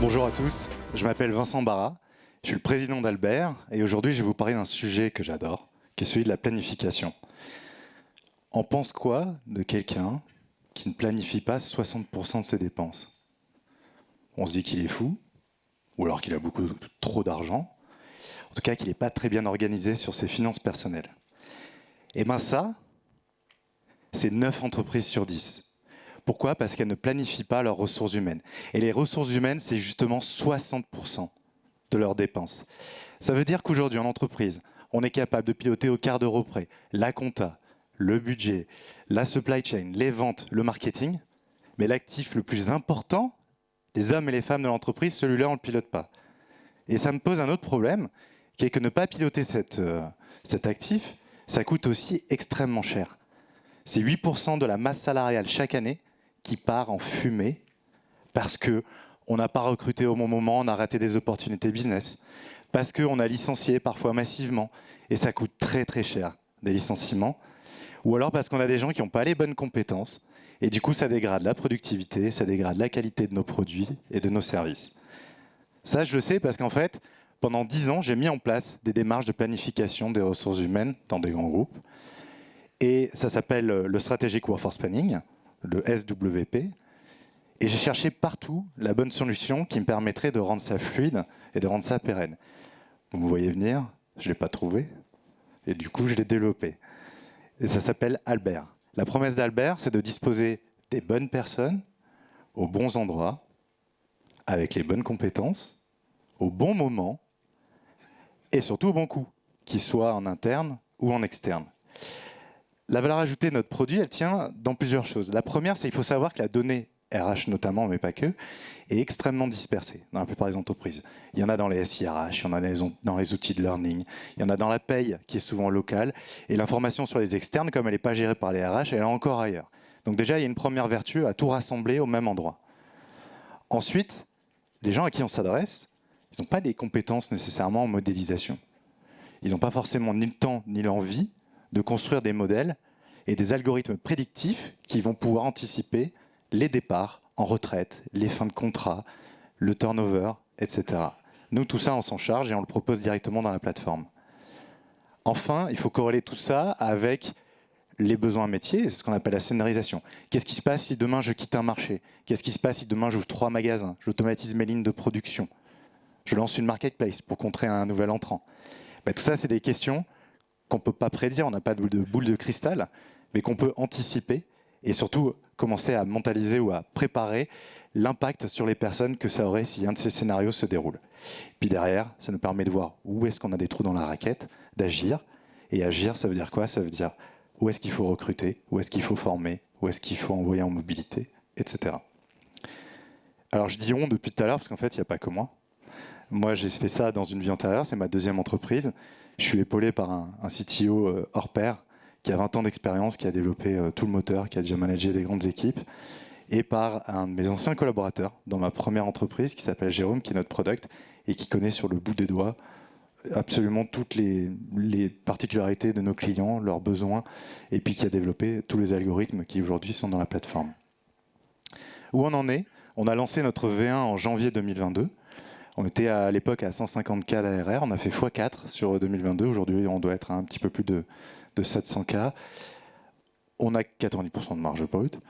Bonjour à tous, je m'appelle Vincent Barra, je suis le président d'Albert et aujourd'hui je vais vous parler d'un sujet que j'adore, qui est celui de la planification. On pense quoi de quelqu'un qui ne planifie pas 60% de ses dépenses? On se dit qu'il est fou, ou alors qu'il a beaucoup trop d'argent, en tout cas qu'il n'est pas très bien organisé sur ses finances personnelles. Et bien ça, c'est 9 entreprises sur 10. Pourquoi? Parce qu'elles ne planifient pas leurs ressources humaines. Et les ressources humaines, c'est justement 60% de leurs dépenses. Ça veut dire qu'aujourd'hui, en entreprise, on est capable de piloter au quart d'euro près la compta, le budget, la supply chain, les ventes, le marketing. Mais l'actif le plus important, les hommes et les femmes de l'entreprise, celui-là, on ne le pilote pas. Et ça me pose un autre problème, qui est que ne pas piloter cet actif, ça coûte aussi extrêmement cher. C'est 8% de la masse salariale chaque année qui part en fumée parce qu'on n'a pas recruté au bon moment, on a raté des opportunités business, parce qu'on a licencié parfois massivement, et ça coûte très très cher, des licenciements, ou alors parce qu'on a des gens qui n'ont pas les bonnes compétences, et du coup ça dégrade la productivité, ça dégrade la qualité de nos produits et de nos services. Ça, je le sais parce qu'en fait, pendant 10 ans, j'ai mis en place des démarches de planification des ressources humaines dans des grands groupes, et ça s'appelle le Strategic Workforce Planning, le SWP, et j'ai cherché partout la bonne solution qui me permettrait de rendre ça fluide et de rendre ça pérenne. Vous me voyez venir, je ne l'ai pas trouvé, et du coup je l'ai développé. Et ça s'appelle Albert. La promesse d'Albert, c'est de disposer des bonnes personnes aux bons endroits, avec les bonnes compétences, au bon moment, et surtout au bon coût, qu'ils soient en interne ou en externe. La valeur ajoutée de notre produit, elle tient dans plusieurs choses. La première, c'est qu'il faut savoir que la donnée RH notamment, mais pas que, est extrêmement dispersée dans la plupart des entreprises. Il y en a dans les SIRH, il y en a dans les outils de learning, il y en a dans la paye qui est souvent locale, et l'information sur les externes, comme elle n'est pas gérée par les RH, elle est encore ailleurs. Donc déjà, il y a une première vertu à tout rassembler au même endroit. Ensuite, les gens à qui on s'adresse, ils n'ont pas des compétences nécessairement en modélisation. Ils n'ont pas forcément ni le temps ni l'envie de construire des modèles et des algorithmes prédictifs qui vont pouvoir anticiper les départs en retraite, les fins de contrat, le turnover, etc. Nous, tout ça, on s'en charge et on le propose directement dans la plateforme. Enfin, il faut corréler tout ça avec les besoins métiers, c'est ce qu'on appelle la scénarisation. Qu'est-ce qui se passe si demain je quitte un marché? Qu'est-ce qui se passe si demain j'ouvre 3 magasins? J'automatise mes lignes de production. Je lance une marketplace pour contrer un nouvel entrant. Ben, tout ça, c'est des questions qu'on ne peut pas prédire, on n'a pas de boule de cristal, mais qu'on peut anticiper et surtout commencer à mentaliser ou à préparer l'impact sur les personnes que ça aurait si un de ces scénarios se déroule. Puis derrière, ça nous permet de voir où est-ce qu'on a des trous dans la raquette, d'agir. Et agir, ça veut dire quoi? Ça veut dire où est-ce qu'il faut recruter, où est-ce qu'il faut former, où est-ce qu'il faut envoyer en mobilité, etc. Alors je dis on depuis tout à l'heure parce qu'en fait, il n'y a pas que moi. Moi, j'ai fait ça dans une vie antérieure, c'est ma deuxième entreprise. Je suis épaulé par un CTO hors pair qui a 20 ans d'expérience, qui a développé tout le moteur, qui a déjà managé des grandes équipes, et par un de mes anciens collaborateurs dans ma première entreprise qui s'appelle Jérôme, qui est notre product, et qui connaît sur le bout des doigts absolument toutes les particularités de nos clients, leurs besoins, et puis qui a développé tous les algorithmes qui aujourd'hui sont dans la plateforme. Où on en est? On a lancé notre V1 en janvier 2022. On était à l'époque à 150K d'ARR, on a fait x4 sur 2022. Aujourd'hui, on doit être à un petit peu plus de 700K. On a 90% de marge brute.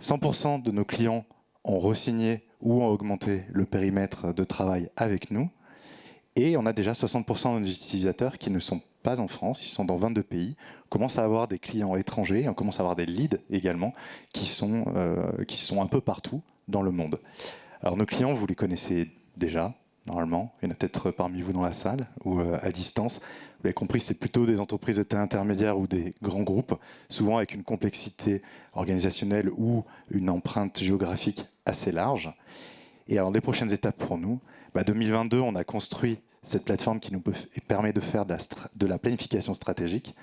100% de nos clients ont re-signé ou ont augmenté le périmètre de travail avec nous. Et on a déjà 60% de nos utilisateurs qui ne sont pas en France, ils sont dans 22 pays. On commence à avoir des clients étrangers, on commence à avoir des leads également qui sont un peu partout dans le monde. Alors nos clients, vous les connaissez déjà, normalement. Il y en a peut-être parmi vous dans la salle ou à distance. Vous l'avez compris, c'est plutôt des entreprises de taille intermédiaire ou des grands groupes, souvent avec une complexité organisationnelle ou une empreinte géographique assez large. Et alors, les prochaines étapes pour nous, 2022, on a construit cette plateforme qui nous permet de faire de la planification stratégique.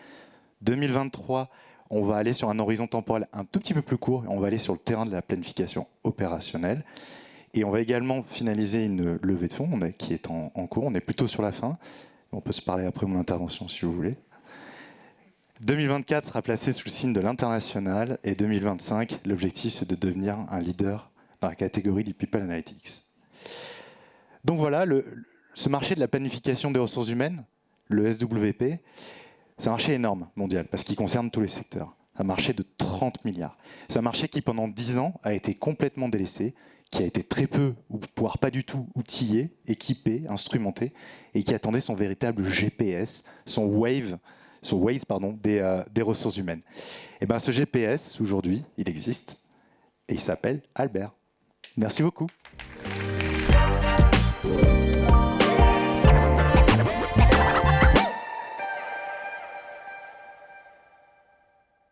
2023, on va aller sur un horizon temporel un tout petit peu plus court, on va aller sur le terrain de la planification opérationnelle. Et on va également finaliser une levée de fonds qui est en cours, on est plutôt sur la fin. On peut se parler après mon intervention si vous voulez. 2024 sera placé sous le signe de l'international et 2025, l'objectif c'est de devenir un leader dans la catégorie du People Analytics. Donc voilà, ce marché de la planification des ressources humaines, le SWP, c'est un marché énorme mondial parce qu'il concerne tous les secteurs. Un marché de 30 milliards. C'est un marché qui, pendant 10 ans, a été complètement délaissé, qui a été très peu, ou voire pas du tout, outillé, équipé, instrumenté, et qui attendait son véritable GPS, son Waze des ressources humaines. Et bien ce GPS, aujourd'hui, il existe, et il s'appelle Albert. Merci beaucoup.